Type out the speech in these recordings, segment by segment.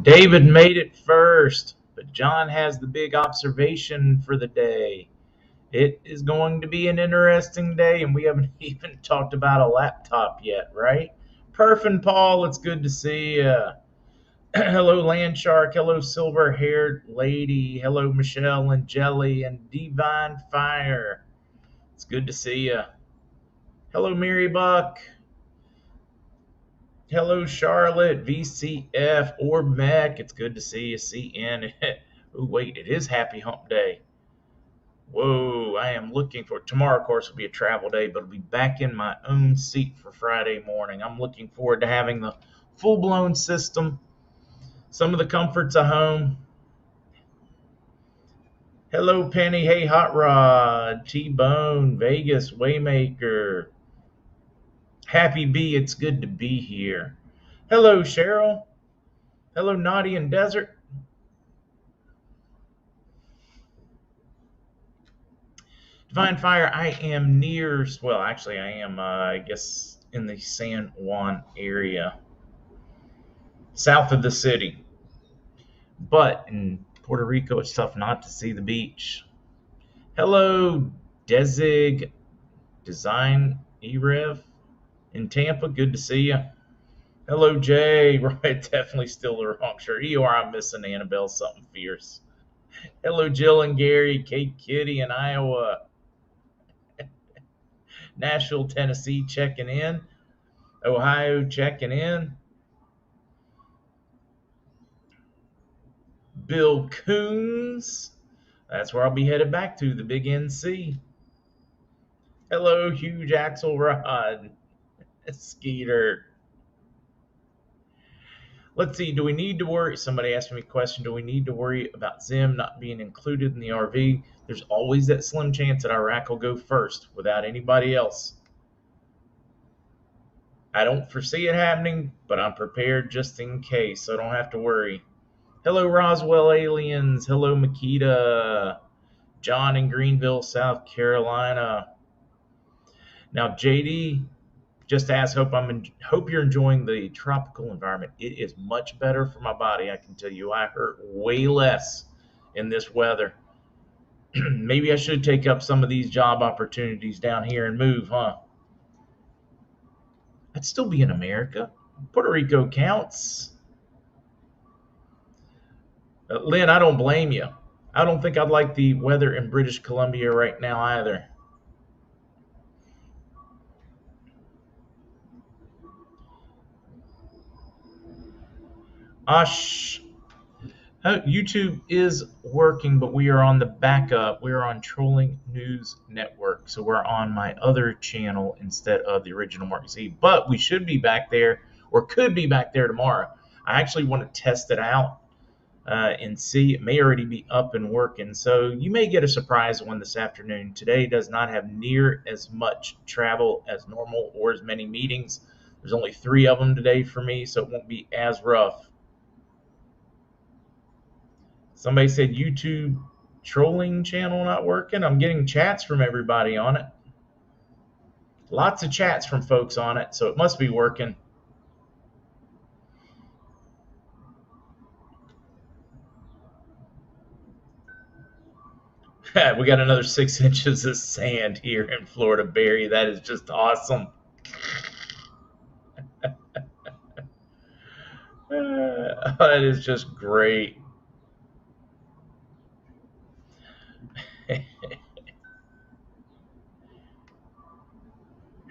David made it first, but John has the big observation for the day. It is going to be an interesting day, and we haven't even talked about a laptop yet, right? Perf and Paul, it's good to see you. Hello, Landshark. Hello, silver haired lady. Hello, Michelle and Jelly and Divine Fire. It's good to see you. Hello, Mary Buck. Hello, Charlotte, VCF, or Mech. It's good to see you. CN. Oh, wait, it is Happy Hump Day. Whoa, I am looking for tomorrow. Of course, will be a travel day, but I'll be back in my own seat for Friday morning. I'm looking forward to having the full blown system, some of the comforts of home. Hello, Penny. Hey, Hot Rod, T Bone, Vegas, Waymaker. Happy B, it's good to be here. Hello, Cheryl. Hello, Naughty and Desert. Divine Fire, I am near, well, actually, I am, I guess, in the San Juan area, south of the city. But in Puerto Rico, it's tough not to see the beach. Hello, Desig Design Erev in Tampa. Good to see you. Hello, Jay. Right, definitely still the wrong shirt. EOR, I'm missing Annabelle, something fierce. Hello, Jill and Gary, Kate Kitty in Iowa. Nashville, Tennessee, checking in. Ohio, checking in. Bill Coons. That's where I'll be headed back to, the big NC. Hello, huge Axelrod. Skeeter. Let's see, do we need to worry? Somebody asked me a question. Do we need to worry about Zim not being included in the RV? There's always that slim chance that Iraq will go first without anybody else. I don't foresee it happening, but I'm prepared just in case, so I don't have to worry. Hello, Roswell Aliens. Hello, Makita. John in Greenville, South Carolina. Now, JD just asked, hope you're enjoying the tropical environment. It is much better for my body, I can tell you. I hurt way less in this weather. Maybe I should take up some of these job opportunities down here and move, huh? I'd still be in America. Puerto Rico counts. Lynn, I don't blame you. I don't think I'd like the weather in British Columbia right now either. Ash, YouTube is working, but we are on the backup. We are on Trolling News Network, so we're on my other channel instead of the original MarkZ. But we should be back there, or could be back there tomorrow. I actually want to test it out and see. It may already be up and working, so you may get a surprise one this afternoon. Today does not have near as much travel as normal or as many meetings. There's only 3 of them today for me, so it won't be as rough. Somebody said YouTube trolling channel not working. I'm getting chats from everybody on it. Lots of chats from folks on it, so it must be working. We got another 6 inches of sand here in Florida, Barry. That is just awesome. That is just great.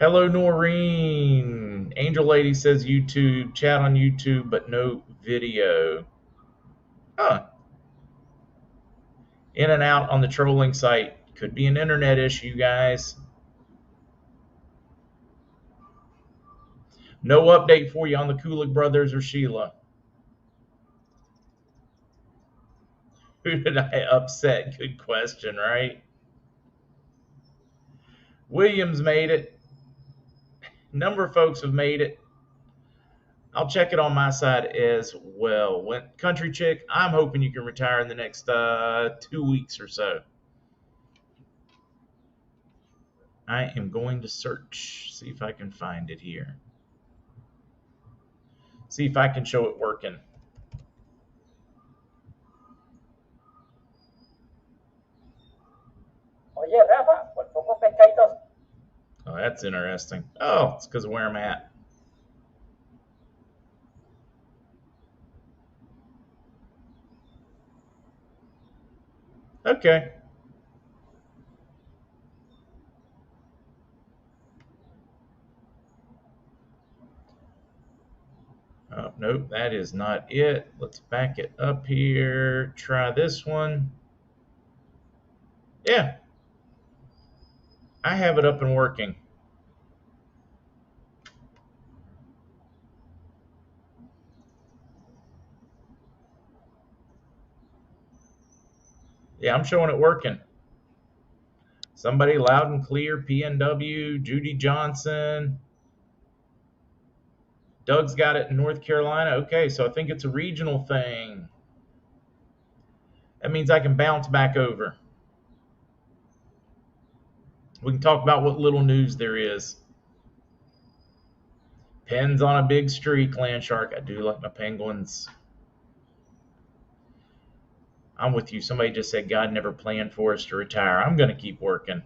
Hello, Noreen. Angel Lady says YouTube, chat on YouTube, but no video. Huh. In and out on the trolling site. Could be an internet issue, guys. No update for you on the Kulik brothers or Sheila. Who did I upset? Good question, right? Williams made it. Number of folks have made it. I'll check it on my side as well. When Country Chick, I'm hoping you can retire in the next 2 weeks or so. I am going to search, see if I can find it here. See if I can show it working. That's interesting. Oh, it's because of where I'm at. Okay. Oh, nope, that is not it. Let's back it up here. Try this one. Yeah, I have it up and working. Yeah, I'm showing it working. Somebody loud and clear, PNW, Judy Johnson. Doug's got it in North Carolina. Okay, so I think it's a regional thing. That means I can bounce back over. We can talk about what little news there is. Pens on a big streak, Landshark. I do like my Penguins. I'm with you. Somebody just said God never planned for us to retire. I'm going to keep working.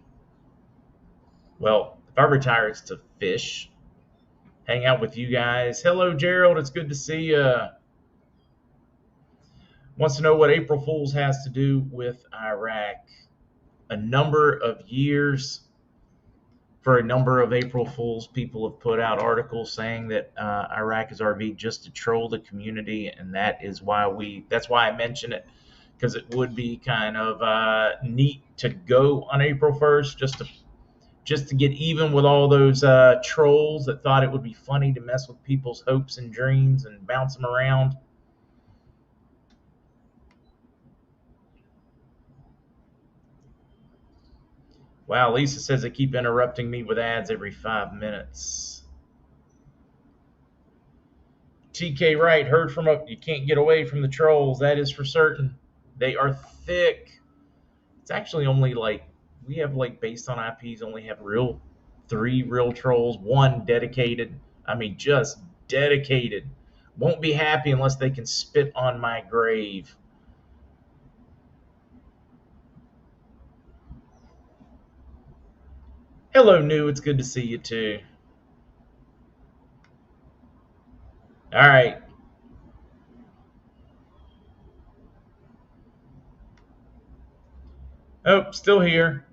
Well, if I retire, it's to fish, hang out with you guys. Hello, Gerald. It's good to see you. Wants to know what April Fools has to do with Iraq. A number of years, for a number of April Fools, people have put out articles saying that Iraq is RV just to troll the community, and that's why I mention it, because it would be kind of neat to go on April 1st just to get even with all those trolls that thought it would be funny to mess with people's hopes and dreams and bounce them around. Wow, Lisa says they keep interrupting me with ads every 5 minutes. TK Wright, heard from up. You can't get away from the trolls. That is for certain. They are thick. It's actually only like we have like based on IPs only have three real trolls, one dedicated. I mean, just dedicated. Won't be happy unless they can spit on my grave. Hello, New. It's good to see you too. All right. Oh, still here.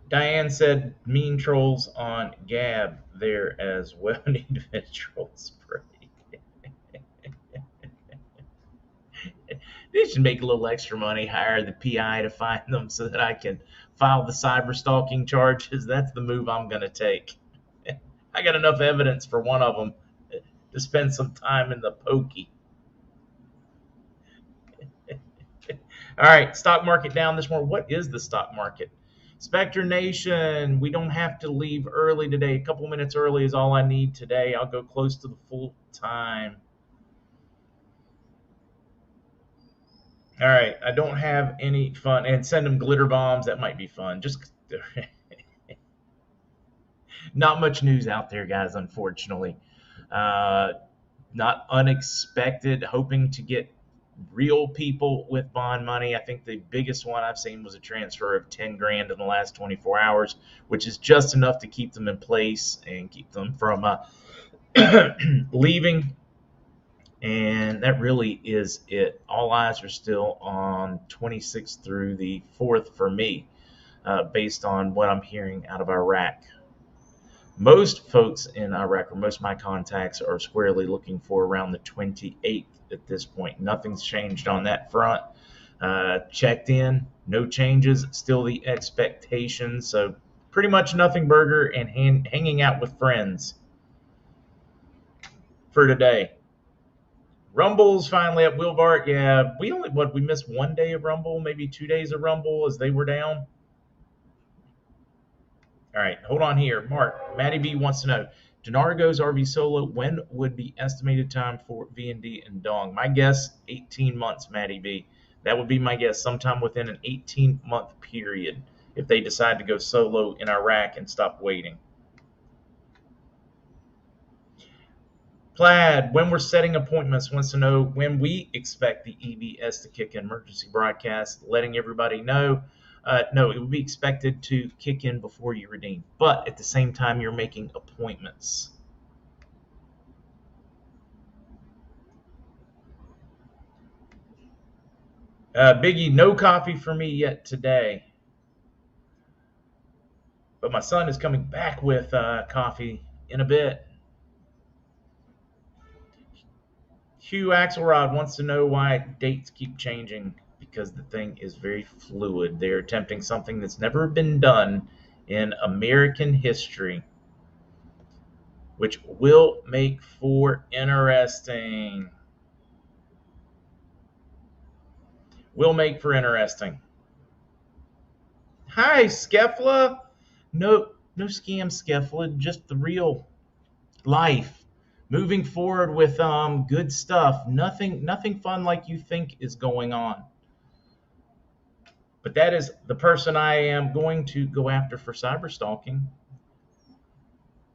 Diane said mean trolls on Gab there as well. Need troll spray. They should make a little extra money, hire the PI to find them so that I can file the cyber stalking charges. That's the move I'm going to take. I got enough evidence for one of them to spend some time in the pokey. All right, stock market down this morning. What is the stock market? Spectre Nation, we don't have to leave early today. A couple minutes early is all I need today. I'll go close to the full time. All right, I don't have any fun. And send them glitter bombs. That might be fun. Just not much news out there, guys, unfortunately. Uh, Not unexpected, hoping to get real people with bond money. I think the biggest one I've seen was a transfer of 10 grand in the last 24 hours, which is just enough to keep them in place and keep them from leaving. And that really is it. All eyes are still on 26th through the 4th for me, based on what I'm hearing out of Iraq. Most folks in Iraq, or most of my contacts, are squarely looking for around the 28th at this point. Nothing's changed on that front. Checked in, no changes, still the expectations. So pretty much nothing burger and hanging out with friends for today. Rumble's finally up. Will Bart, yeah, we missed 1 day of Rumble, maybe 2 days of Rumble as they were down. All right, hold on here. Mark, Matty B wants to know, Dinar goes RV solo. When would be estimated time for V&D and Dong? My guess, 18 months, Matty B. That would be my guess, sometime within an 18-month period if they decide to go solo in Iraq and stop waiting. Plaid, when we're setting appointments, wants to know when we expect the EBS to kick in, emergency broadcast, letting everybody know. No, it will be expected to kick in before you redeem, but at the same time, you're making appointments. Biggie, no coffee for me yet today, but my son is coming back with coffee in a bit. Hugh Axelrod wants to know why dates keep changing because the thing is very fluid. They're attempting something that's never been done in American history, which will make for interesting. Will make for interesting. Hi, Skefla. No, no scam, Skefla. Just the real life. Moving forward with good stuff. Nothing fun like you think is going on. But that is the person I am going to go after for cyber stalking.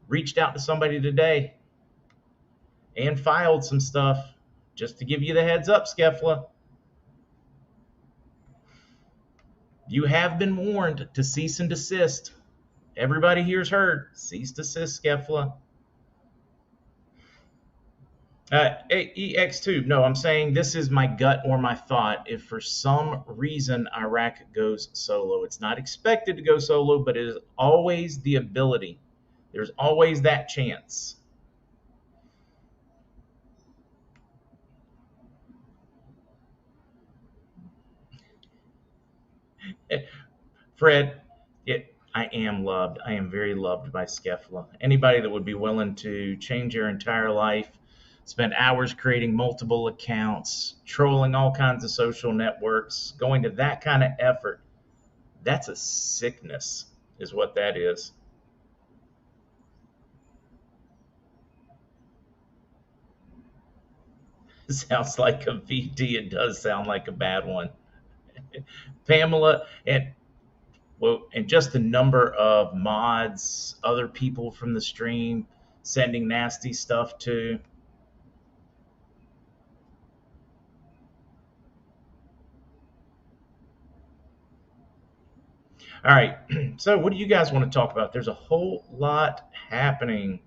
Reached out to somebody today and filed some stuff just to give you the heads up, Skefla. You have been warned to cease and desist. Everybody here's heard. Cease, desist, Skefla. EX2. No, I'm saying this is my gut or my thought. If for some reason Iraq goes solo, it's not expected to go solo, but it is always the ability. There's always that chance. Fred, I am loved. I am very loved by Skefla. Anybody that would be willing to change their entire life, spend hours creating multiple accounts, trolling all kinds of social networks, going to that kind of effort, that's a sickness, is what that is. It sounds like a VD. It does sound like a bad one. Pamela, and just the number of mods, other people from the stream sending nasty stuff to. All right. So, what do you guys want to talk about? There's a whole lot happening.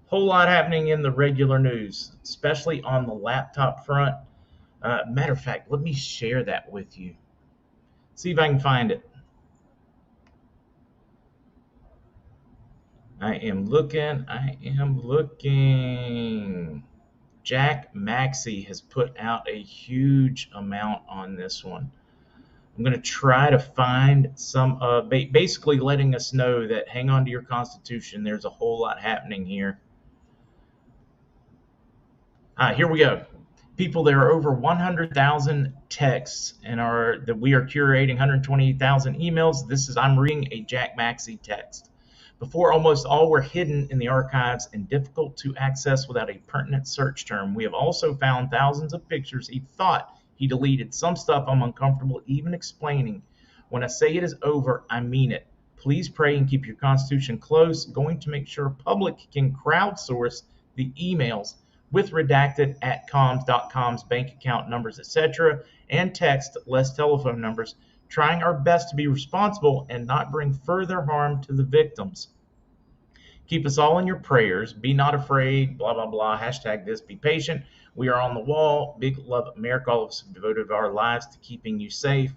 Whole lot happening in the regular news, especially on the laptop front. Matter of fact, let me share that with you. See if I can find it. I am looking. MarkZ has put out a huge amount on this one. I'm going to try to find some, basically letting us know that hang on to your constitution. There's a whole lot happening here. Here we go. People, there are over 100,000 texts and that we are curating 128,000 emails. I'm reading a MarkZ text. Before, almost all were hidden in the archives and difficult to access without a pertinent search term. We have also found thousands of pictures he thought he deleted. Some stuff I'm uncomfortable even explaining. When I say it is over, I mean it. Please pray and keep your constitution close. Going to make sure public can crowdsource the emails with redacted at comms.com's bank account numbers, etc., and text less telephone numbers, trying our best to be responsible and not bring further harm to the victims. Keep us all in your prayers. Be not afraid, blah, blah, blah. Hashtag this, be patient. We are on the wall. Big love, America. All of us have devoted our lives to keeping you safe.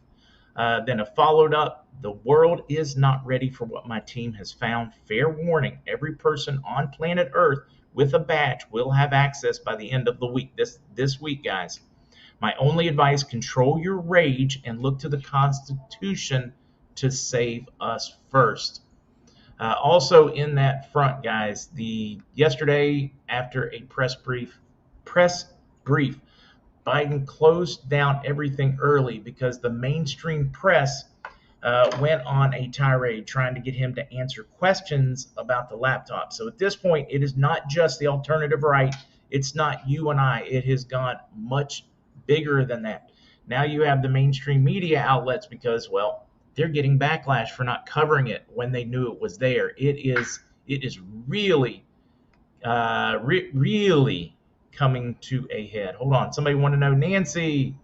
Then a followed up, the world is not ready for what my team has found. Fair warning, every person on planet Earth with a badge will have access by the end of the week. This week, guys. My only advice, control your rage and look to the Constitution to save us first. Also in that front, guys, yesterday after a press brief, Biden closed down everything early because the mainstream press went on a tirade trying to get him to answer questions about the laptop. So at this point, it is not just the alternative right. It's not you and I. It has gone much bigger than that. Now you have the mainstream media outlets because, well, they're getting backlash for not covering it when they knew it was there. It is really, really coming to a head. Hold on. Somebody want to know, Nancy.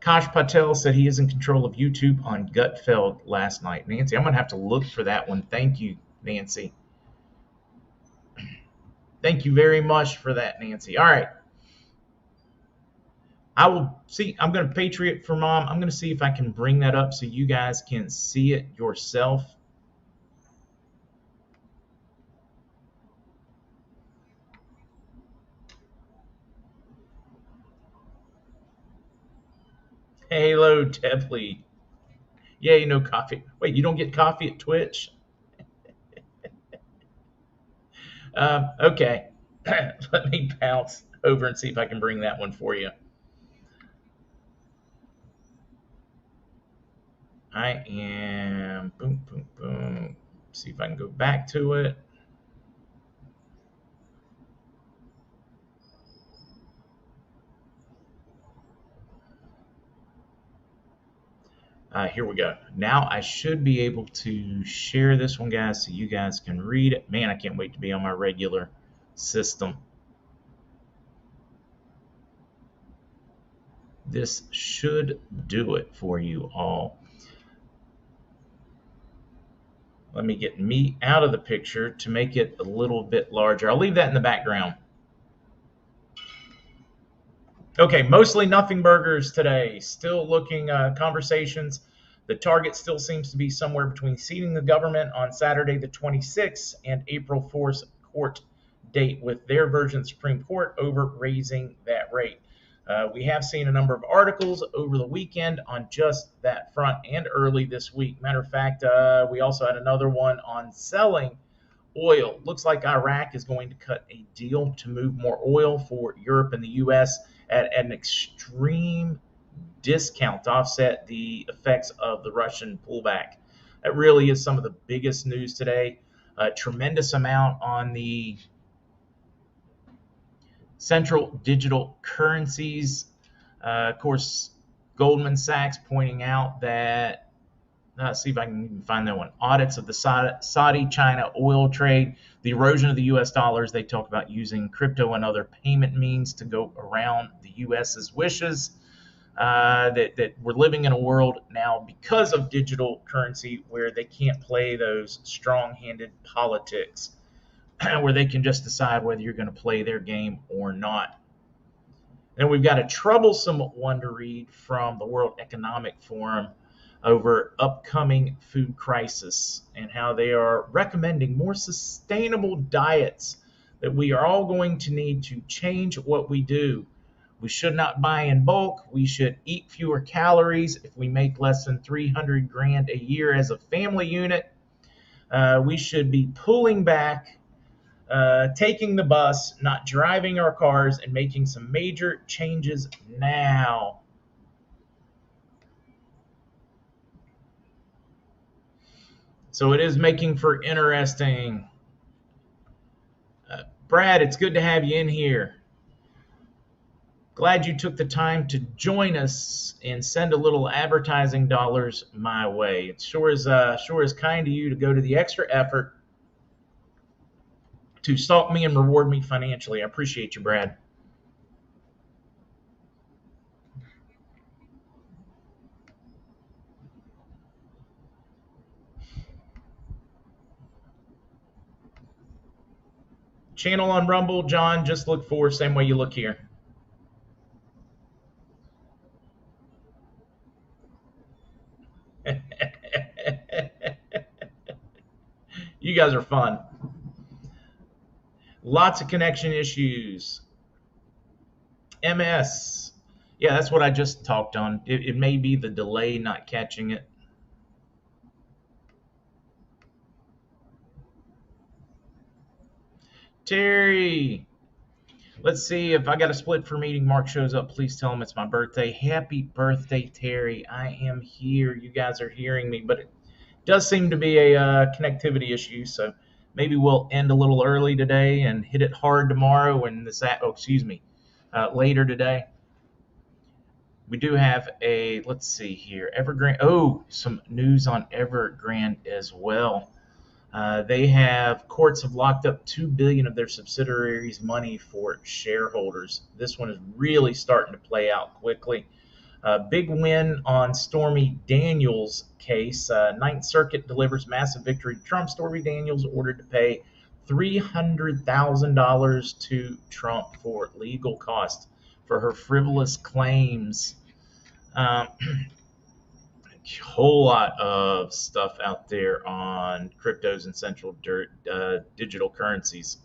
Kash Patel said he is in control of YouTube on Gutfeld last night. Nancy, I'm going to have to look for that one. Thank you, Nancy. Thank you very much for that, Nancy. All right. I will see. I'm going to Patriot for Mom. I'm going to see if I can bring that up so you guys can see it yourself. Hello, Depley. Yeah, you know coffee. Wait, you don't get coffee at Twitch? Okay. Let me bounce over and see if I can bring that one for you. I am boom, boom, boom. See if I can go back to it. Here we go. Now I should be able to share this one, guys, so you guys can read it. Man, I can't wait to be on my regular system. This should do it for you all. Let me get me out of the picture to make it a little bit larger. I'll leave that in the background. Okay, mostly nothing burgers today. Still looking conversations. The target still seems to be somewhere between seating the government on Saturday the 26th and April 4th court date with their version of the Supreme Court over raising that rate. We have seen a number of articles over the weekend on just that front and early this week. Matter of fact, we also had another one on selling oil. Looks like Iraq is going to cut a deal to move more oil for Europe and the U.S. at an extreme discount to offset the effects of the Russian pullback. That really is some of the biggest news today. A tremendous amount on the central digital currencies. Of course, Goldman Sachs pointing out that, see if I can even find that one, audits of the Saudi-China oil trade, the erosion of the U.S. dollars. They talk about using crypto and other payment means to go around the U.S.'s wishes. That we're living in a world now because of digital currency where they can't play those strong-handed politics, where they can just decide whether you're going to play their game or not. And we've got a troublesome one to read from the World Economic Forum over upcoming food crisis and how they are recommending more sustainable diets, that we are all going to need to change what we do. We should not buy in bulk. We should eat fewer calories. If we make less than 300 grand a year as a family unit, we should be pulling back, taking the bus, not driving our cars, and making some major changes now. So it is making for interesting. Brad, it's good to have you in here. Glad you took the time to join us and send a little advertising dollars my way. It sure is kind of you to go to the extra effort to stalk me and reward me financially. I appreciate you, Brad. Channel on Rumble, John, just look for same way you look here. You guys are fun. Lots of connection issues. MS. Yeah, that's what I just talked on. It may be the delay not catching it. Terry. Let's see if I got a split for meeting. Mark shows up. Please tell him it's my birthday. Happy birthday, Terry. I am here. You guys are hearing me, but it does seem to be a connectivity issue. So maybe we'll end a little early today and hit it hard tomorrow. And later today. We do have let's see here, Evergrande. Oh, some news on Evergrande as well. They have courts have locked up $2 billion of their subsidiaries' money for shareholders. This one is really starting to play out quickly. Big win on Stormy Daniels' case. Ninth Circuit delivers massive victory to Trump. Stormy Daniels ordered to pay $300,000 to Trump for legal costs for her frivolous claims. A whole lot of stuff out there on cryptos and central digital currencies.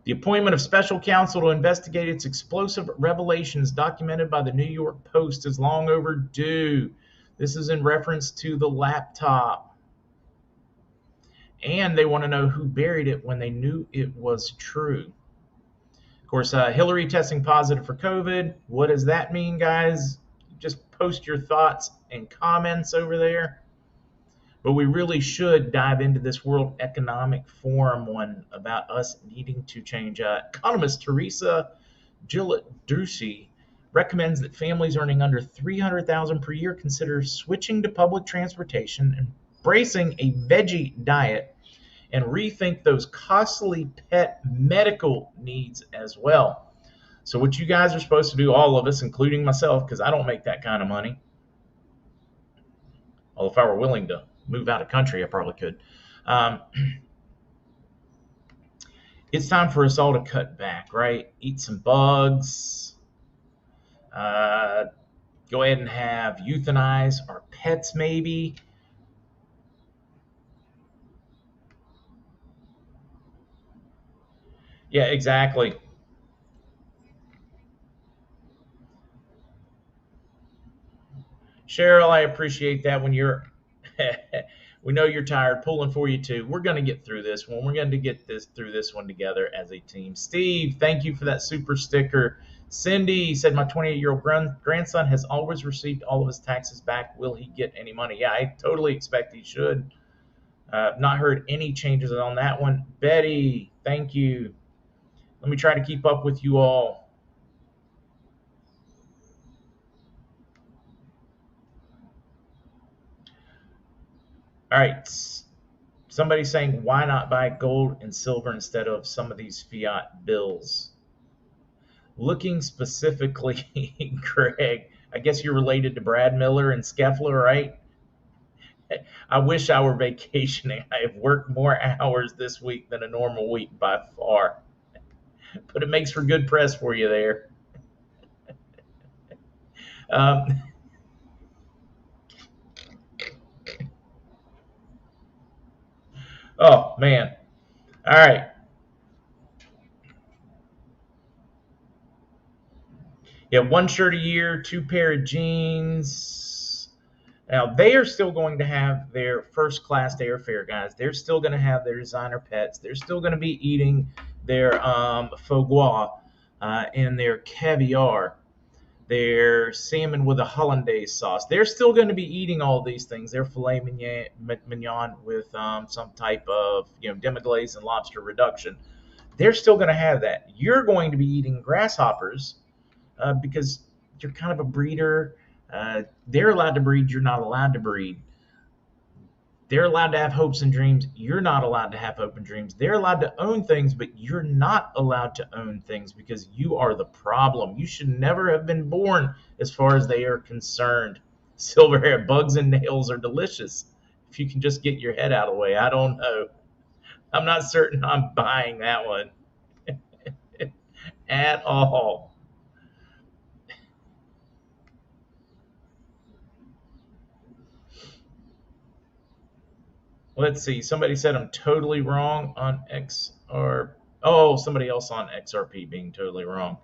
The appointment of special counsel to investigate its explosive revelations documented by the New York Post is long overdue. This is in reference to the laptop. And they want to know who buried it when they knew it was true. Of course, Hillary testing positive for COVID. What does that mean, guys? Just post your thoughts and comments over there. But we really should dive into this World Economic Forum one about us needing to change. Economist Teresa Gillett-Ducey recommends that families earning under $300,000 per year consider switching to public transportation, embracing a veggie diet, and rethink those costly pet medical needs as well. So what you guys are supposed to do, all of us, including myself, because I don't make that kind of money. Well, if I were willing to move out of country, I probably could. It's time for us all to cut back, right? Eat some bugs. Go ahead and euthanize our pets, maybe. Yeah, exactly. Cheryl, I appreciate that. When you're we know you're tired, pulling for you too. We're going to get through this one. We're going to get through this one together as a team. Steve, thank you for that super sticker. Cindy said, my 28-year-old grandson has always received all of his taxes back. Will he get any money? Yeah, I totally expect he should. Not heard any changes on that one. Betty, thank you. Let me try to keep up with you all. All right. Somebody's saying, why not buy gold and silver instead of some of these fiat bills? Looking specifically, Greg, I guess you're related to Brad Miller and Scheffler, right? I wish I were vacationing. I have worked more hours this week than a normal week by far. But it makes for good press for you there. Um, oh, man. All right. Yeah, one shirt a year, two pair of jeans. Now, they are still going to have their first class airfare, guys. They're still going to have their designer pets. They're still going to be eating their foie gras and their caviar, their salmon with a hollandaise sauce. They're still going to be eating all these things. Their filet mignon with some type of demi-glace and lobster reduction. They're still going to have that. You're going to be eating grasshoppers because you're kind of a breeder. They're allowed to breed. You're not allowed to breed. They're allowed to have hopes and dreams. You're not allowed to have hope and dreams. They're allowed to own things, but you're not allowed to own things because you are the problem. You should never have been born as far as they are concerned. Silver hair, bugs and nails are delicious. If you can just get your head out of the way. I don't know. I'm not certain I'm buying that one at all. Let's see. Somebody said I'm totally wrong on XR. Oh, somebody else on XRP being totally wrong.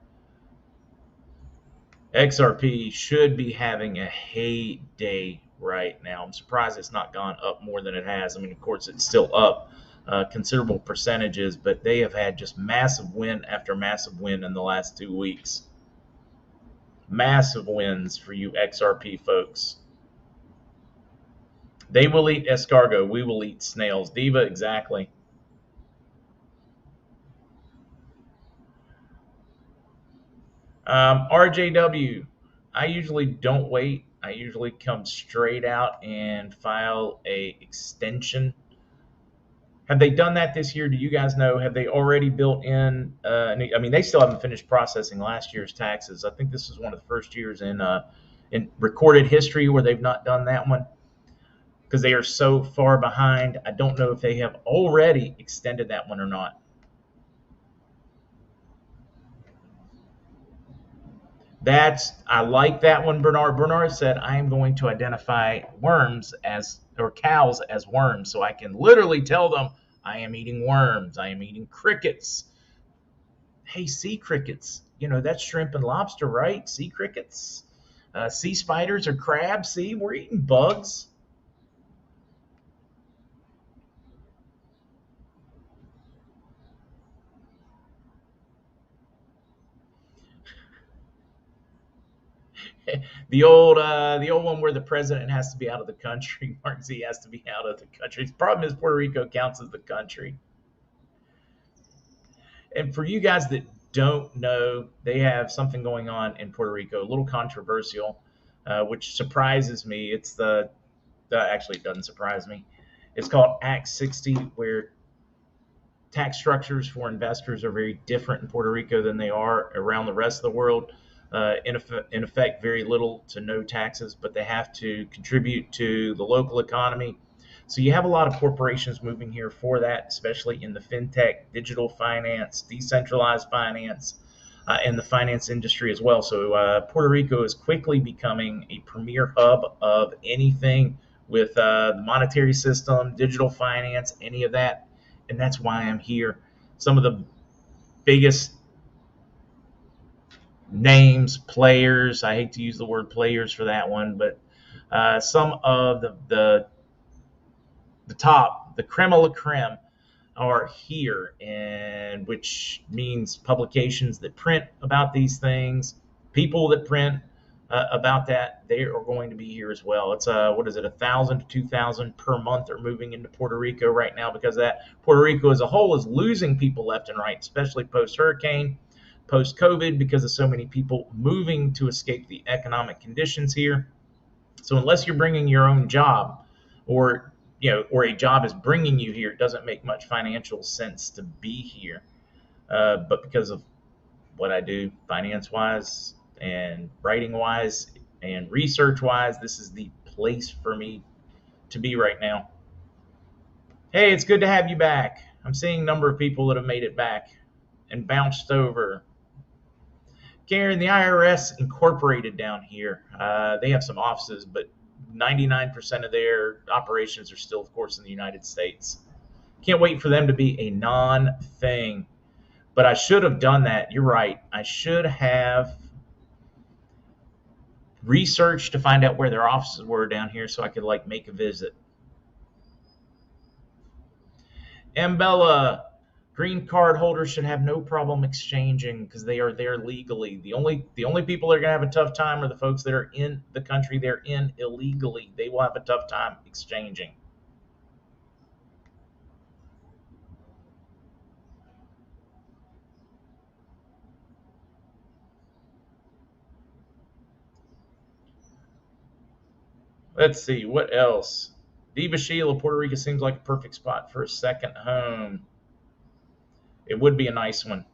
XRP should be having a heyday right now. I'm surprised it's not gone up more than it has. I mean, of course, it's still up considerable percentages, but they have had just massive win after massive win in the last 2 weeks. Massive wins for you XRP folks. They will eat escargot. We will eat snails. Diva, exactly. RJW, I usually don't wait. I usually come straight out and file a extension. Have they done that this year? Do you guys know? Have they already built in? I mean, they still haven't finished processing last year's taxes. I think this is one of the first years in recorded history where they've not done that one because they are so far behind. I don't know if they have already extended that one or not. I like that one, Bernard. Bernard said, I am going to identify worms as, or cows as worms, so I can literally tell them I am eating worms, I am eating crickets. Hey, sea crickets, that's shrimp and lobster, right? Sea crickets, sea spiders or crabs. See, we're eating bugs. The old one where the president has to be out of the country. MarkZ has to be out of the country. The problem is Puerto Rico counts as the country. And for you guys that don't know, they have something going on in Puerto Rico, a little controversial, which surprises me. Actually, it doesn't surprise me. It's called Act 60, where tax structures for investors are very different in Puerto Rico than they are around the rest of the world. In effect, very little to no taxes, but they have to contribute to the local economy. So you have a lot of corporations moving here for that, especially in the fintech, digital finance, decentralized finance, and the finance industry as well. So Puerto Rico is quickly becoming a premier hub of anything with the monetary system, digital finance, any of that. And that's why I'm here. Some of the biggest names, players. I hate to use the word players for that one, but some of the top, the creme de la creme, are here, and which means publications that print about these things, people that print about that, they are going to be here as well. It's what is it, 1,000 to 2,000 per month are moving into Puerto Rico right now because of that. Puerto Rico as a whole is losing people left and right, especially post hurricane, post COVID, because of so many people moving to escape the economic conditions here. So unless you're bringing your own job, or or a job is bringing you here, it doesn't make much financial sense to be here. But because of what I do, finance wise and writing wise and research wise, this is the place for me to be right now. Hey, it's good to have you back. I'm seeing a number of people that have made it back and bounced over. Karen, the IRS incorporated down here. They have some offices, but 99% of their operations are still, of course, in the United States. Can't wait for them to be a non-thing. But I should have done that. You're right. I should have researched to find out where their offices were down here so I could make a visit. Ambella, green card holders should have no problem exchanging because they are there legally. The only people that are going to have a tough time are the folks that are in the country they're in illegally. They will have a tough time exchanging. Let's see, what else? Diva Sheila, Puerto Rico seems like a perfect spot for a second home. It would be a nice one.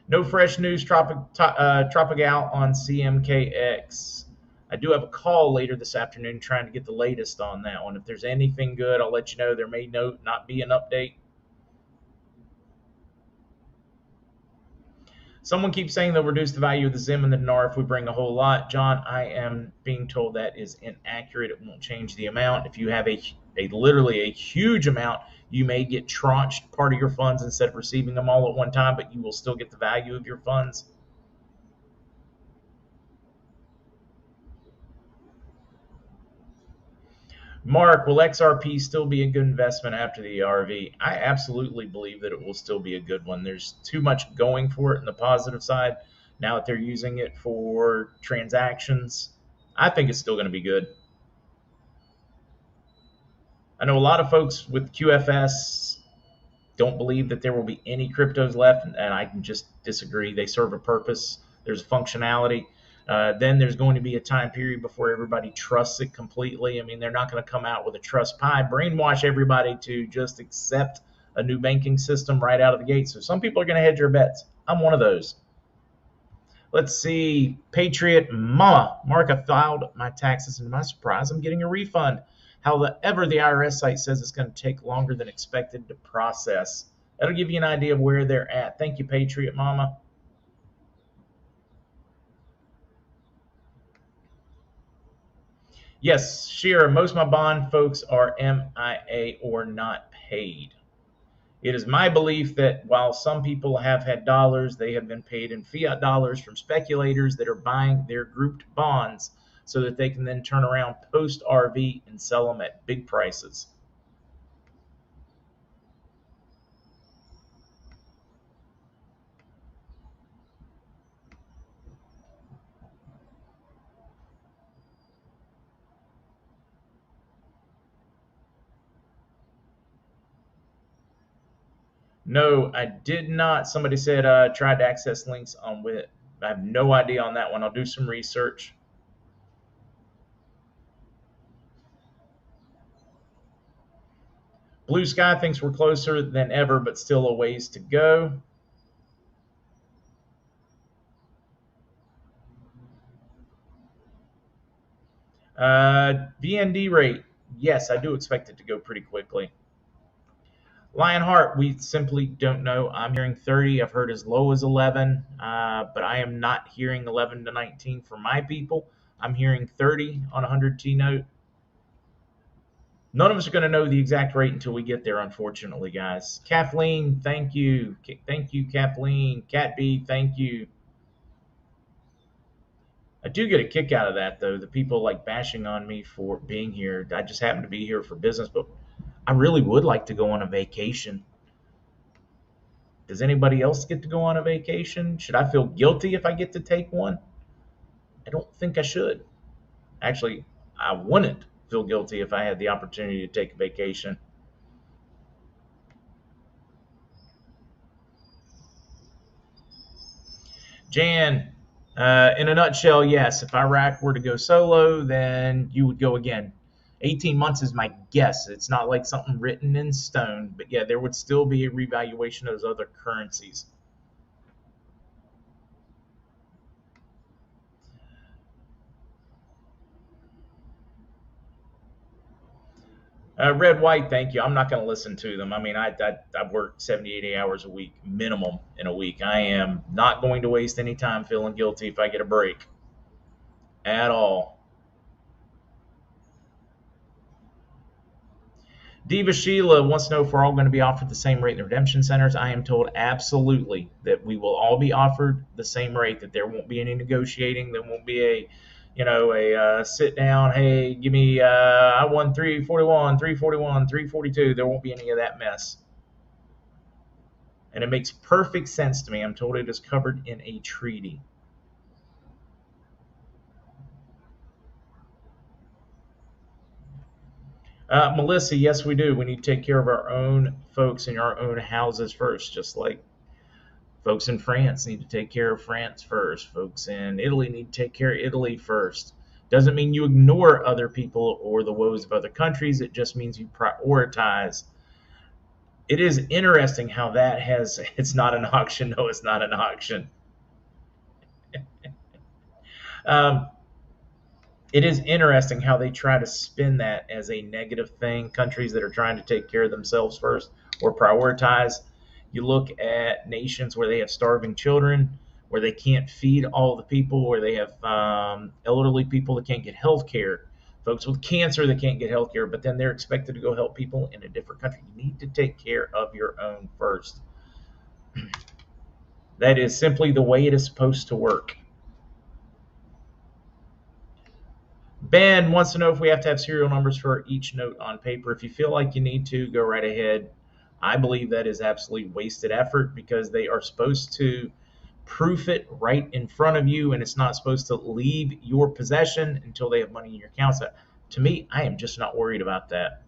No fresh news, Tropical on CMKX. I do have a call later this afternoon trying to get the latest on that one. If there's anything good, I'll let you know. There may not be an update. Someone keeps saying they'll reduce the value of the Zim and the dinar if we bring a whole lot. John, I am being told that is inaccurate. It won't change the amount. If you have a literally a huge amount, you may get tranched part of your funds instead of receiving them all at one time, but you will still get the value of your funds. Mark, will XRP still be a good investment after the ERV? I absolutely believe that it will still be a good one. There's too much going for it in the positive side. Now that they're using it for transactions, I think it's still going to be good. I know a lot of folks with QFS don't believe that there will be any cryptos left, and I can just disagree. They serve a purpose. There's functionality. Then there's going to be a time period before everybody trusts it completely. I mean, they're not going to come out with a trust pie, brainwash everybody to just accept a new banking system right out of the gate. So some people are going to hedge their bets. I'm one of those. Let's see. Patriot Mama. Mark, I filed my taxes, and to my surprise, I'm getting a refund. However, the IRS site says it's going to take longer than expected to process. That'll give you an idea of where they're at. Thank you, Patriot Mama. Yes, Shira, most of my bond folks are MIA or not paid. It is my belief that while some people have had dollars, they have been paid in fiat dollars from speculators that are buying their grouped bonds so that they can then turn around post RV and sell them at big prices. No, I did not. Somebody said tried to access links on with it. I have no idea on that one. I'll do some research. Blue Sky thinks we're closer than ever, but still a ways to go. VND rate, yes, I do expect it to go pretty quickly. Lionheart, we simply don't know. I'm hearing 30. I've heard as low as 11, but I am not hearing 11 to 19 for my people. I'm hearing 30 on 100T note. None of us are going to know the exact rate until we get there, unfortunately, guys. Kathleen, thank you. Thank you, Kathleen. Cat B, thank you. I do get a kick out of that, though. The people like bashing on me for being here. I just happen to be here for business, but I really would like to go on a vacation. Does anybody else get to go on a vacation? Should I feel guilty if I get to take one? I don't think I should. Actually, I wouldn't feel guilty if I had the opportunity to take a vacation. Jan, in a nutshell, yes. If Iraq were to go solo, then you would go again. 18 months is my guess. It's not like something written in stone, but yeah, there would still be a revaluation of those other currencies. Red White, thank you. I'm not going to listen to them. I mean, I work 70, 80 hours a week minimum in a week. I am not going to waste any time feeling guilty if I get a break at all. Diva Sheila wants to know if we're all going to be offered the same rate in the redemption centers. I am told absolutely that we will all be offered the same rate, that there won't be any negotiating. There won't be a sit down, hey, give me, I won 341, 341, 342. There won't be any of that mess. And it makes perfect sense to me. I'm told it is covered in a treaty. Melissa, yes, we do. We need to take care of our own folks in our own houses first, just like folks in France need to take care of France first. Folks in Italy need to take care of Italy first. Doesn't mean you ignore other people or the woes of other countries. It just means you prioritize. It is interesting how that has, it's not an auction. No, it's not an auction. Um, it is interesting how they try to spin that as a negative thing. Countries that are trying to take care of themselves first or prioritize. You look at nations where they have starving children, where they can't feed all the people, where they have elderly people that can't get health care, folks with cancer that can't get health care, but then they're expected to go help people in a different country. You need to take care of your own first. That is simply the way it is supposed to work. Ben wants to know if we have to have serial numbers for each note on paper. If you feel like you need to, go right ahead. I believe that is absolutely wasted effort because they are supposed to proof it right in front of you, and it's not supposed to leave your possession until they have money in your account. So, to me, I am just not worried about that.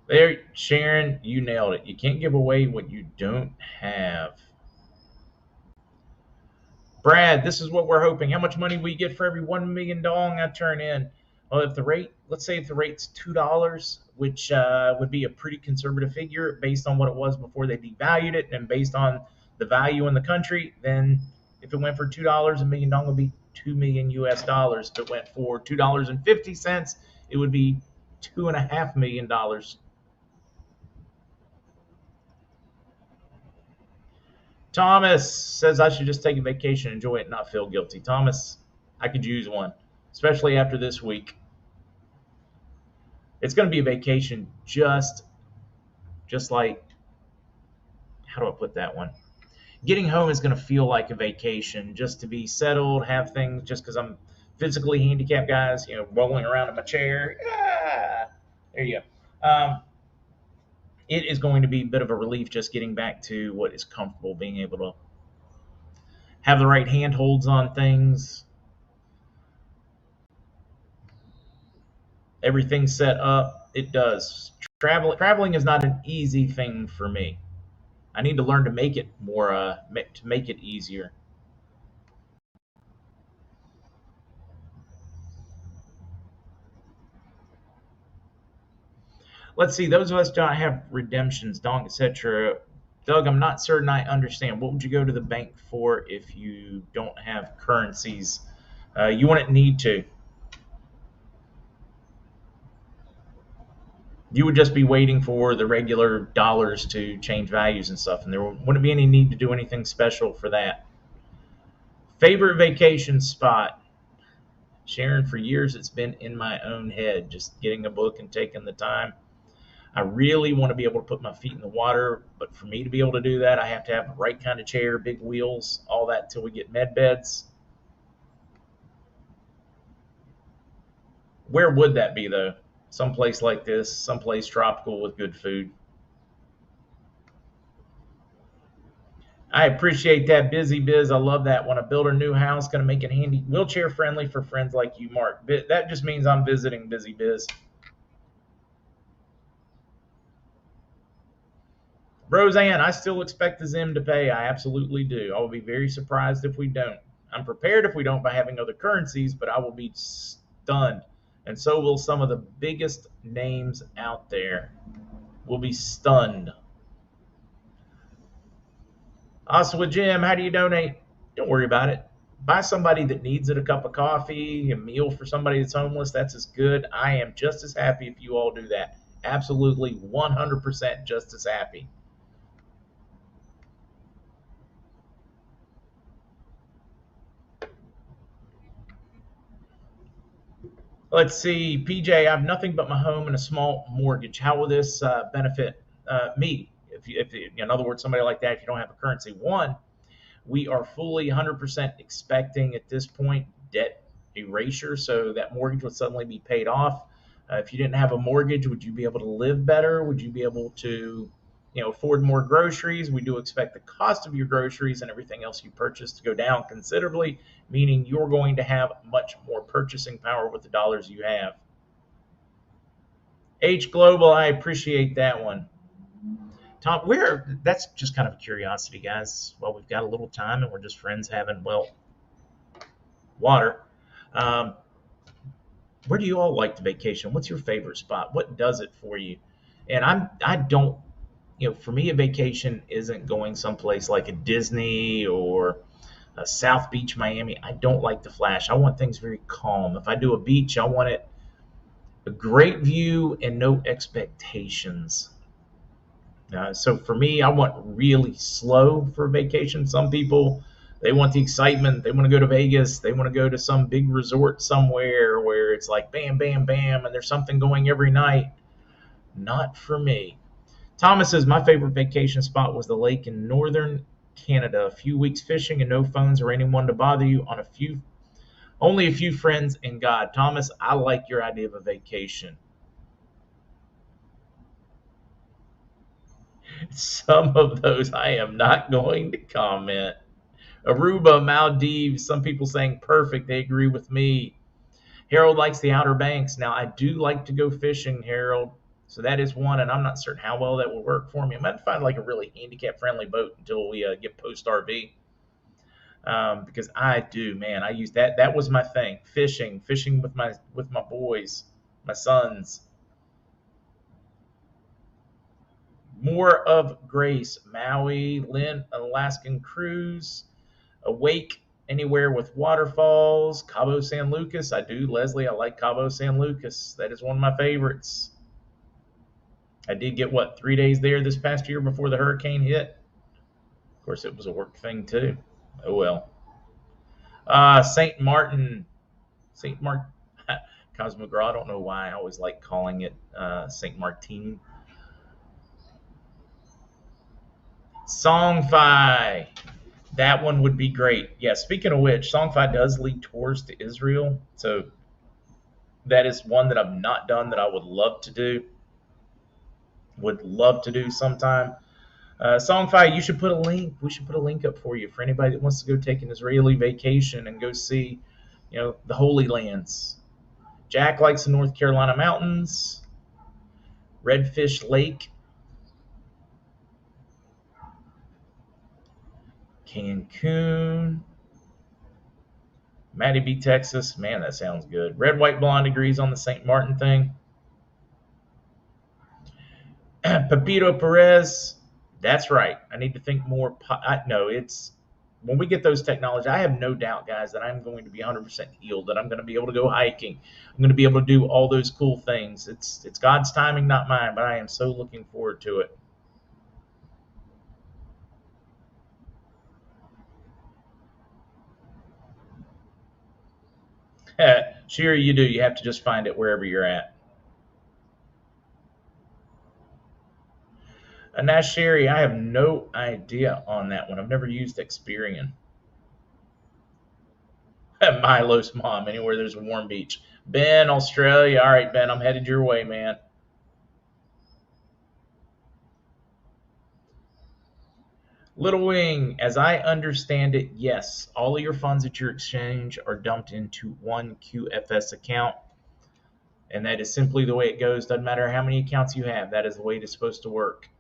There, Sharon, you nailed it. You can't give away what you don't have. Brad, this is what we're hoping. How much money we get for every 1 million dong I turn in? Well, if the rate, let's say if the rate's $2, which would be a pretty conservative figure based on what it was before they devalued it, and based on the value in the country, then if it went for $2, a million dong would be 2 million US dollars. If it went for $2.50, it would be $2.5 million. Thomas says I should just take a vacation, enjoy it, and not feel guilty. Thomas, I could use one, especially after this week. It's going to be a vacation, just like, how do I put that one? Getting home is going to feel like a vacation, just to be settled, have things. Just because I'm physically handicapped, guys, rolling around in my chair. Ah, there you go. It is going to be a bit of a relief just getting back to what is comfortable, being able to have the right handholds on things, everything set up. It does. Traveling is not an easy thing for me. I need to learn to make it more, to make it easier. Let's see. Those of us don't have redemptions, donk, etc. Doug, I'm not certain I understand. What would you go to the bank for if you don't have currencies? You wouldn't need to. You would just be waiting for the regular dollars to change values and stuff, and there wouldn't be any need to do anything special for that. Favorite vacation spot? Sharon, for years it's been in my own head, just getting a book and taking the time. I really want to be able to put my feet in the water, but for me to be able to do that, I have to have the right kind of chair, big wheels, all that till we get med beds. Where would that be though? Someplace like this, someplace tropical with good food. I appreciate that, Busy Biz. I love that. When I build a new house, going to make it handy, wheelchair friendly for friends like you, Mark. That just means I'm visiting, Busy Biz. Roseanne, I still expect the Zim to pay. I absolutely do. I will be very surprised if we don't. I'm prepared if we don't by having other currencies, but I will be stunned. And so will some of the biggest names out there. Will be stunned. Also, Jim, how do you donate? Don't worry about it. Buy somebody that needs it a cup of coffee, a meal for somebody that's homeless. That's as good. I am just as happy if you all do that. Absolutely 100% just as happy. Let's see, PJ, I have nothing but my home and a small mortgage. How will this benefit me? In other words, somebody like that, if you don't have a currency, one, we are fully 100% expecting at this point debt erasure, so that mortgage would suddenly be paid off. If you didn't have a mortgage, would you be able to live better? Would you be able to, afford more groceries? We do expect the cost of your groceries and everything else you purchase to go down considerably, meaning you're going to have much more purchasing power with the dollars you have. H Global, I appreciate that one. Tom, where that's just kind of a curiosity, guys. Well, we've got a little time and we're just friends having, well, water. Um, where do you all like to vacation? What's your favorite spot? What does it for you? And I don't, for me, a vacation isn't going someplace like a Disney or a South Beach, Miami. I don't like the flash. I want things very calm. If I do a beach, I want it a great view and no expectations. So for me, I want really slow for vacation. Some people, they want the excitement. They want to go to Vegas. They want to go to some big resort somewhere where it's like bam, bam, bam, and there's something going every night. Not for me. Thomas says my favorite vacation spot was the lake in northern Canada. A few weeks fishing and no phones or anyone to bother you on only a few friends and God. Thomas, I like your idea of a vacation. Some of those I am not going to comment. Aruba, Maldives, some people saying perfect. They agree with me. Harold likes the Outer Banks. Now, I do like to go fishing, Harold. So that is one, and I'm not certain how well that will work for me. I might find like a really handicap-friendly boat until we get post RV, because I do, man. I use that. That was my thing. Fishing with my boys, my sons. More of Grace, Maui, Lynn, Alaskan cruise, Awake anywhere with waterfalls, Cabo San Lucas. I do, Leslie. I like Cabo San Lucas. That is one of my favorites. I did get 3 days there this past year before the hurricane hit. Of course, it was a work thing too. Oh well. Saint Martin, Saint Mark, Cosmogras. I don't know why I always like calling it Saint Martin. Songfi. That one would be great. Yeah, speaking of which, Songfi does lead tours to Israel. So that is one that I've not done that I would love to do. Would love to do sometime. Songfi, you should put a link. We should put a link up for you for anybody that wants to go take an Israeli vacation and go see, the Holy Lands. Jack likes the North Carolina mountains. Redfish Lake. Cancun. Matty B, Texas. Man, that sounds good. Red, White, Blonde agrees on the St. Martin thing. Pepito Perez. That's right. I need to think more. No, it's when we get those technologies, I have no doubt, guys, that I'm going to be 100% healed, that I'm going to be able to go hiking. I'm going to be able to do all those cool things. It's God's timing, not mine, but I am so looking forward to it. Sure, you do. You have to just find it wherever you're at. Nash Sherry, I have no idea on that one. I've never used Experian. Milo's mom, anywhere there's a warm beach. Ben, Australia. All right, Ben, I'm headed your way, man. Little Wing, as I understand it, yes, all of your funds at your exchange are dumped into one QFS account. And that is simply the way it goes. Doesn't matter how many accounts you have. That is the way it is supposed to work.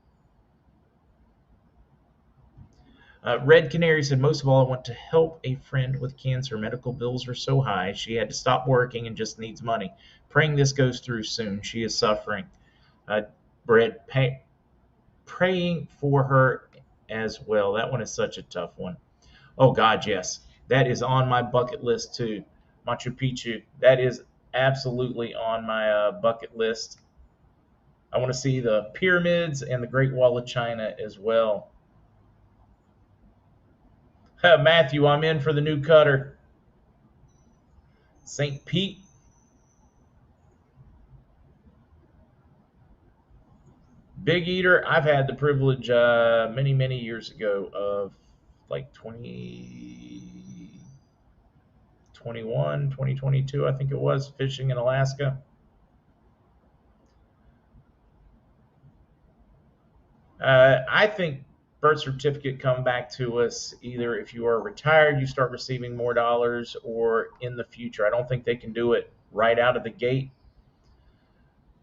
Red Canary said, most of all, I want to help a friend with cancer. Medical bills are so high. She had to stop working and just needs money. Praying this goes through soon. She is suffering. Brad, praying for her as well. That one is such a tough one. Oh, God, yes. That is on my bucket list, too. Machu Picchu. That is absolutely on my bucket list. I want to see the pyramids and the Great Wall of China as well. Matthew, I'm in for the new cutter. St. Pete. Big Eater, I've had the privilege many, many years ago of like 2021, 2022, I think it was, fishing in Alaska. I think birth certificate come back to us either if you are retired, you start receiving more dollars, or in the future. I don't think they can do it right out of the gate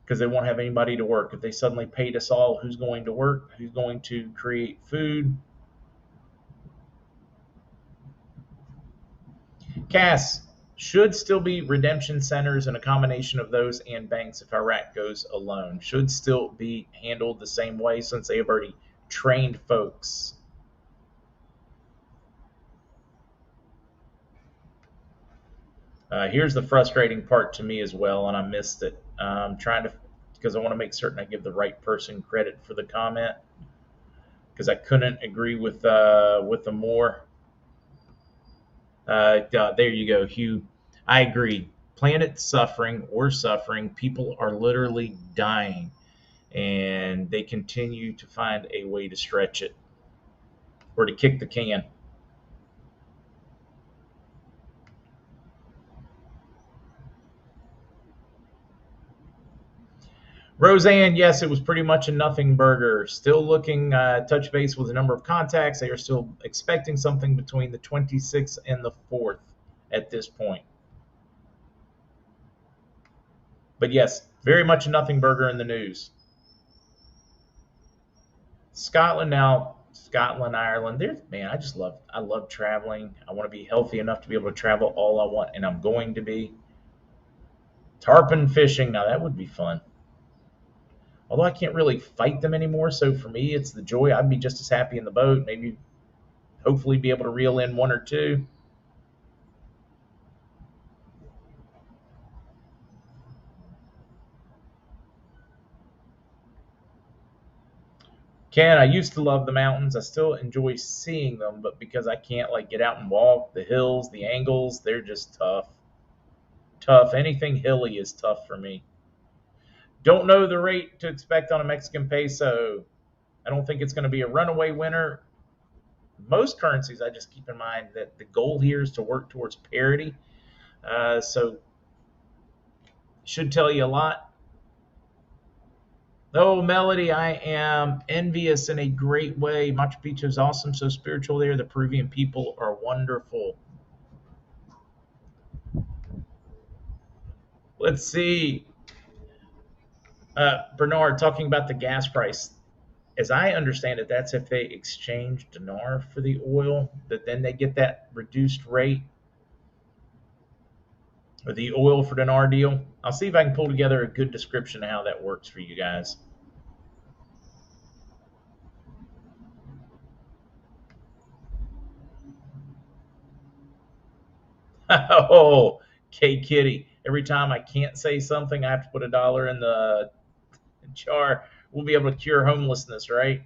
because they won't have anybody to work. If they suddenly paid us all, who's going to work? Who's going to create food? Cass, should still be redemption centers and a combination of those and banks if Iraq goes alone. Should still be handled the same way since they have already trained folks. Here's the frustrating part to me as well, and I missed it. I'm trying to, because I want to make certain I give the right person credit for the comment, because I couldn't agree with the more. There you go, Hugh. I agree. Planet suffering. We're suffering. People are literally dying, and they continue to find a way to stretch it or to kick the can. Roseanne, yes, it was pretty much a nothing burger. Still looking, touch base with a number of contacts. They are still expecting something between the 26th and the 4th at this point. But yes, very much a nothing burger in the news. Scotland now, Scotland, Ireland. There's man, I love traveling. I want to be healthy enough to be able to travel all I want, and I'm going to be. Tarpon fishing, now that would be fun. Although I can't really fight them anymore, so for me it's the joy. I'd be just as happy in the boat, maybe hopefully be able to reel in one or two. Ken, I used to love the mountains. I still enjoy seeing them, but because I can't like get out and walk, the hills, the angles, they're just tough. Tough. Anything hilly is tough for me. Don't know the rate to expect on a Mexican peso. I don't think it's going to be a runaway winner. Most currencies, I just keep in mind that the goal here is to work towards parity. So should tell you a lot. Oh, Melody, I am envious in a great way. Machu Picchu is awesome, so spiritual there. The Peruvian people are wonderful. Let's see. Bernard, talking about the gas price. As I understand it, that's if they exchange dinar for the oil, that then they get that reduced rate or the oil for dinar deal. I'll see if I can pull together a good description of how that works for you guys. Oh, K Kitty. Every time I can't say something, I have to put $1 in the jar. We'll be able to cure homelessness, right?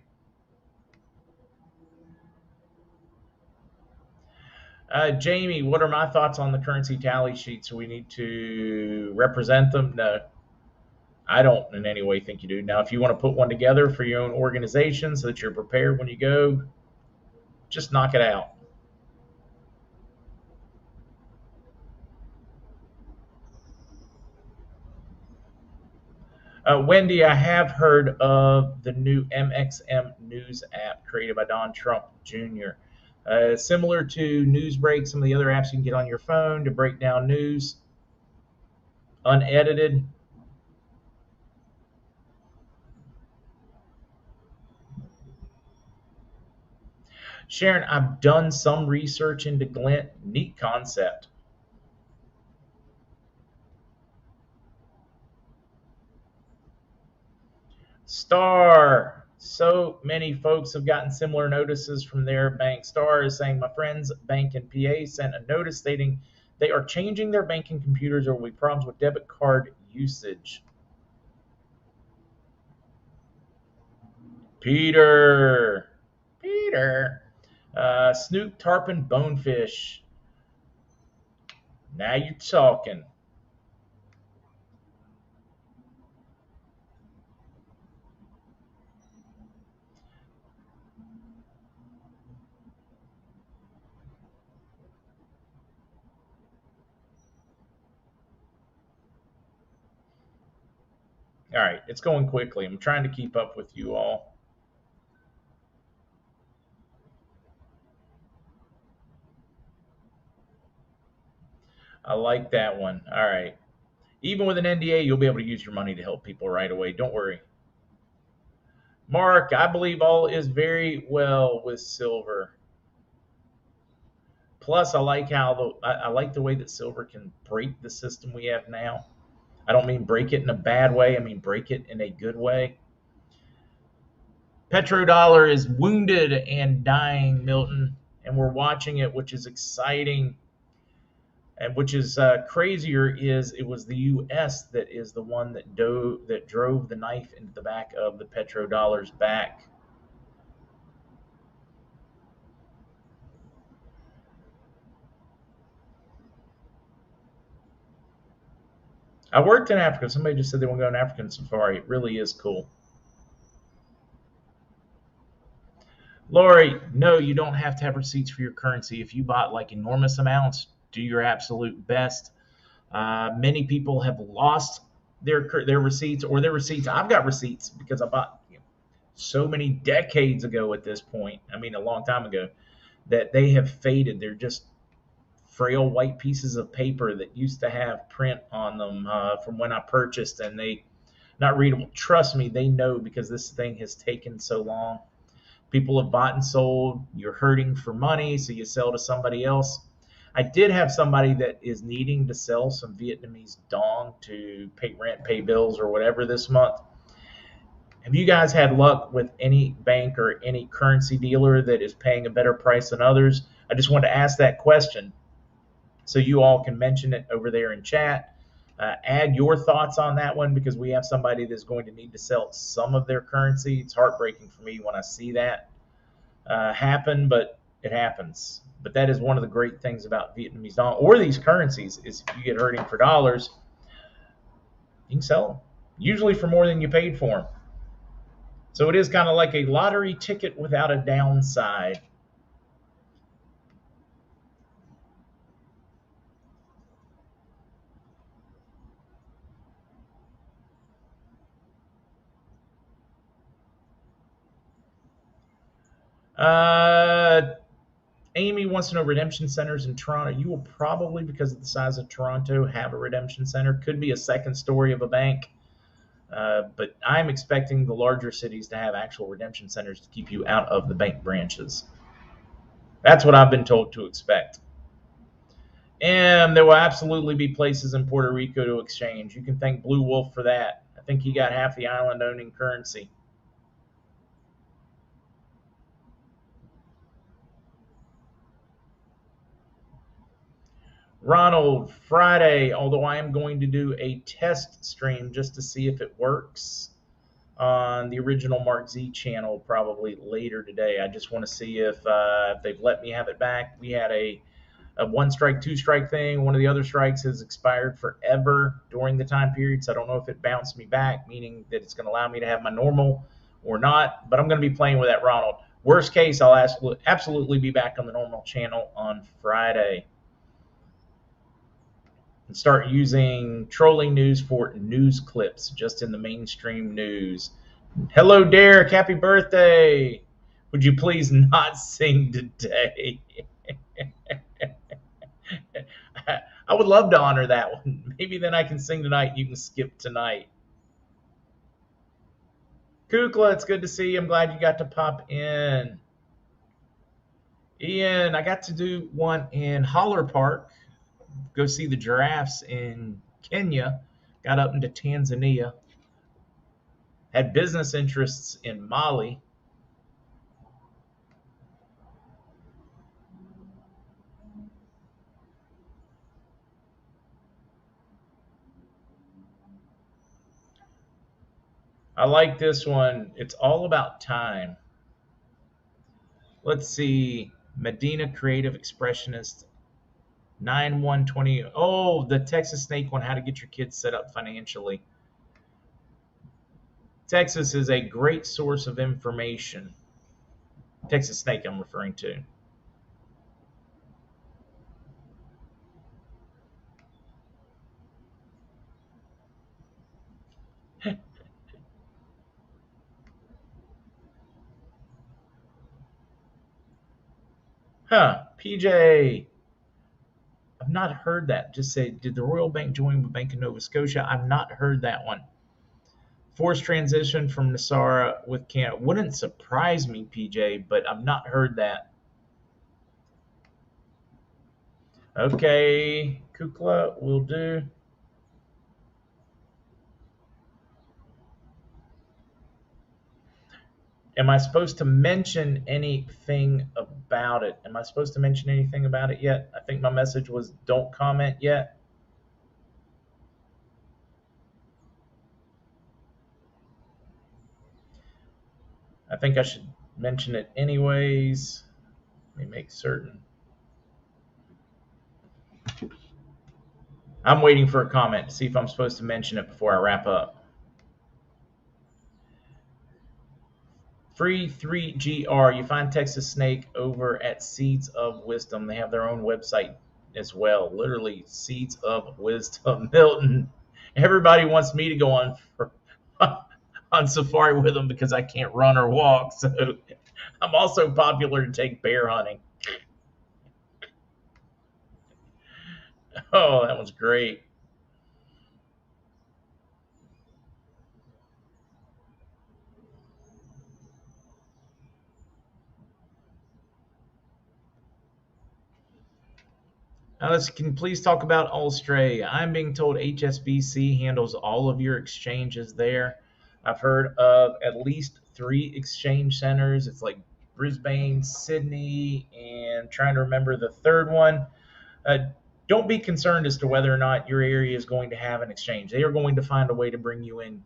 Jamie, what are my thoughts on the currency tally sheets? Do we need to represent them? No, I don't in any way think you do. Now, if you want to put one together for your own organization so that you're prepared when you go, just knock it out. Wendy, I have heard of the new MXM News app created by Don Trump Jr. Similar to Newsbreak, some of the other apps you can get on your phone to break down news unedited. Sharon, I've done some research into Glint. Neat concept. Star. So many folks have gotten similar notices from their bank. Star is saying, my friend's bank in PA sent a notice stating they are changing their banking computers or will be problems with debit card usage. Peter. Peter. Snoop Tarpon Bonefish. Now you're talking. All right, it's going quickly. I'm trying to keep up with you all. I like that one. All right. Even with an NDA, you'll be able to use your money to help people right away. Don't worry. Mark, I believe all is very well with silver. Plus, I like how I like the way that silver can break the system we have now. I don't mean break it in a bad way. I mean break it in a good way. Petrodollar is wounded and dying, Milton, and we're watching it, which is exciting. And which is crazier is it was the U.S. that is the one that drove the knife into the back of the petrodollar's back. I worked in Africa. Somebody just said they want to go on African safari. It really is cool. Lori, no, you don't have to have receipts for your currency. If you bought like enormous amounts, do your absolute best. Many people have lost their receipts or their receipts. I've got receipts because I bought so many decades ago at this point. I mean, a long time ago that they have faded. They're just frail white pieces of paper that used to have print on them from when I purchased, and they not readable. Trust me, they know because this thing has taken so long. People have bought and sold. You're hurting for money, so you sell to somebody else. I did have somebody that is needing to sell some Vietnamese dong to pay rent, pay bills, or whatever this month. Have you guys had luck with any bank or any currency dealer that is paying a better price than others? I just want to ask that question so you all can mention it over there in chat. Add your thoughts on that one because we have somebody that's going to need to sell some of their currency. It's heartbreaking for me when I see that happen, but it happens. But that is one of the great things about Vietnamese dong or these currencies is if you get hurting for dollars, you can sell them, usually for more than you paid for them. So it is kind of like a lottery ticket without a downside. Uh, Amy wants to know redemption centers in Toronto. You will probably, because of the size of Toronto, have a redemption center. Could be a second story of a bank. But I'm expecting the larger cities to have actual redemption centers to keep you out of the bank branches. That's what I've been told to expect. And there will absolutely be places in Puerto Rico to exchange. You can thank Blue Wolf for that. I think he got half the island owning currency. Ronald, Friday, although I am going to do a test stream just to see if it works on the original MarkZ channel probably later today. I just want to see if they've let me have it back. We had a one strike, two strike thing. One of the other strikes has expired forever during the time period, so I don't know if it bounced me back, meaning that it's going to allow me to have my normal or not. But I'm going to be playing with that, Ronald. Worst case, I'll absolutely be back on the normal channel on Friday and start using trolling news for news clips just in the mainstream news. Hello, Derek. Happy birthday. Would you please not sing today? I would love to honor that one. Maybe then I can sing tonight and you can skip tonight. Kukla, it's good to see you. I'm glad you got to pop in. Ian, I got to do one in Holler Park. Go see the giraffes in Kenya. Got up into Tanzania. Had business interests in Mali. I like this one. It's all about time. Let's see. Medina Creative Expressionist 9120. Oh, the Texas Snake one, how to get your kids set up financially. Texas is a great source of information. Texas Snake I'm referring to. PJ. I've not heard that. Just say, did the Royal Bank join with Bank of Nova Scotia? I've not heard that one. Forced transition from Nasara with Canada. Wouldn't surprise me, PJ, but I've not heard that. Okay, Kukla will do. Am I supposed to mention anything about it? Am I supposed to mention anything about it yet? I think my message was don't comment yet. I think I should mention it anyways. Let me make certain. I'm waiting for a comment to see if I'm supposed to mention it before I wrap up. Free 3GR. You find Texas Snake over at Seeds of Wisdom. They have their own website as well. Literally, Seeds of Wisdom. Milton, everybody wants me to go on on safari with them because I can't run or walk. So I'm also popular to take bear hunting. Oh, that was great. Can you please talk about Australia? I'm being told HSBC handles all of your exchanges there. I've heard of at least three exchange centers. It's like Brisbane, Sydney, and trying to remember the third one. Uh, don't be concerned as to whether or not your area is going to have an exchange. They are going to find a way to bring you in.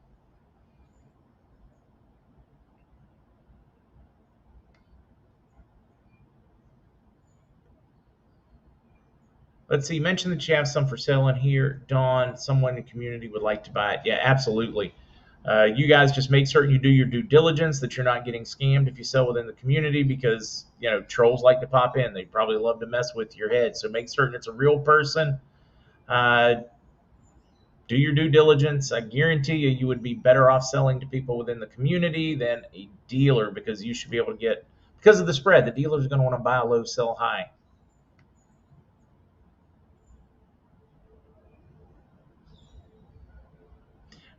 Let's see. You mentioned that you have some for sale in here. Dawn, someone in the community would like to buy it. Yeah, absolutely. You guys just make certain you do your due diligence, that you're not getting scammed if you sell within the community, because trolls like to pop in. They probably love to mess with your head. So make certain it's a real person. Uh, do your due diligence. I guarantee you would be better off selling to people within the community than a dealer, because you should be able to get, because of the spread, the dealer's going to want to buy low, sell high.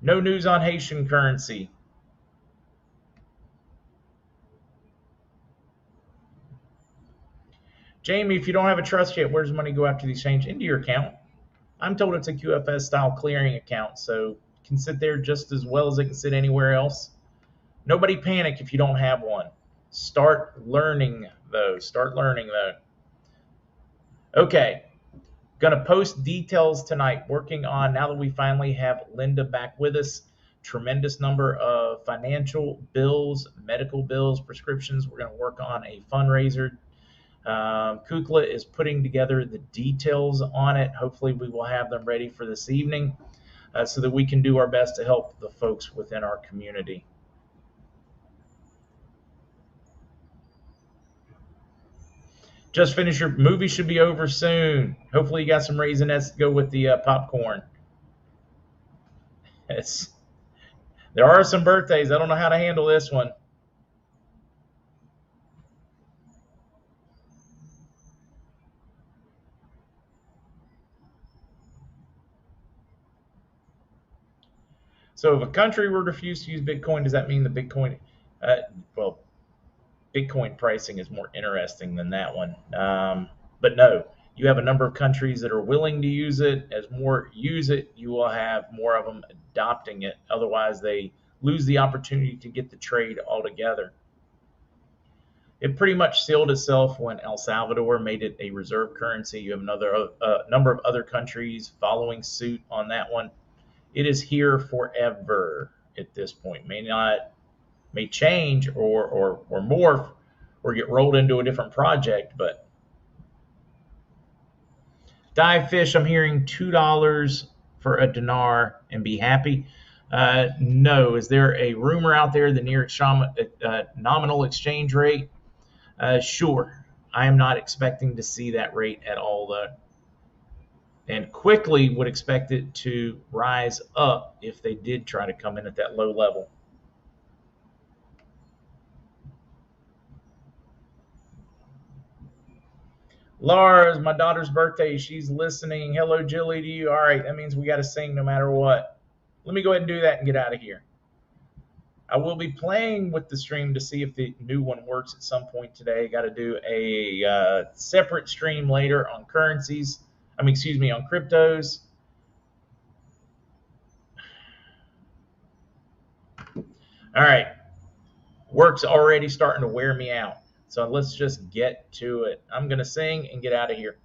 No news on Haitian currency. Jamie, if you don't have a trust yet, where does money go after the exchange? Into your account. I'm told it's a QFS style clearing account, so it can sit there just as well as it can sit anywhere else. Nobody panic if you don't have one. Start learning though. Start learning though. Okay. Gonna post details tonight. Working on, now that we finally have Linda back with us, tremendous number of financial bills, medical bills, prescriptions. We're gonna work on a fundraiser. Kukla is putting together the details on it. Hopefully we will have them ready for this evening, so that we can do our best to help the folks within our community. Just finished your movie, should be over soon. Hopefully you got some Raisinets to go with the popcorn. It's, there are some birthdays. I don't know how to handle this one. So if a country were to refuse to use Bitcoin, does that mean the Bitcoin? Uh, well, Bitcoin pricing is more interesting than that one. But no, you have a number of countries that are willing to use it. As more use it, you will have more of them adopting it. Otherwise, they lose the opportunity to get the trade altogether. It pretty much sealed itself when El Salvador made it a reserve currency. You have another number of other countries following suit on that one. It is here forever at this point. May change or morph or get rolled into a different project, but dive fish, I'm hearing $2 for a dinar and be happy. No, is there a rumor out there the near nominal exchange rate? Sure. I am not expecting to see that rate at all, though, and quickly would expect it to rise up if they did try to come in at that low level. Laura's my daughter's birthday. She's listening. Hello, Jilly, to you. All right, that means we got to sing no matter what. Let me go ahead and do that and get out of here. I will be playing with the stream to see if the new one works at some point today. Got to do a separate stream later on currencies. Excuse me, on cryptos. All right, work's already starting to wear me out. So let's just get to it. I'm going to sing and get out of here.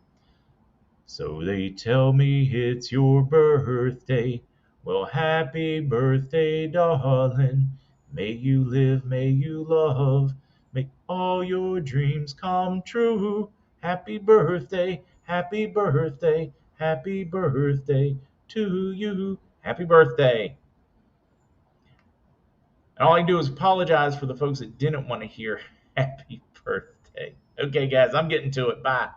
So they tell me it's your birthday. Well, happy birthday, darling. May you live, may you love. Make all your dreams come true. Happy birthday, happy birthday, happy birthday to you. Happy birthday. And all I can do is apologize for the folks that didn't want to hear happy birthday. Okay, guys, I'm getting to it. Bye.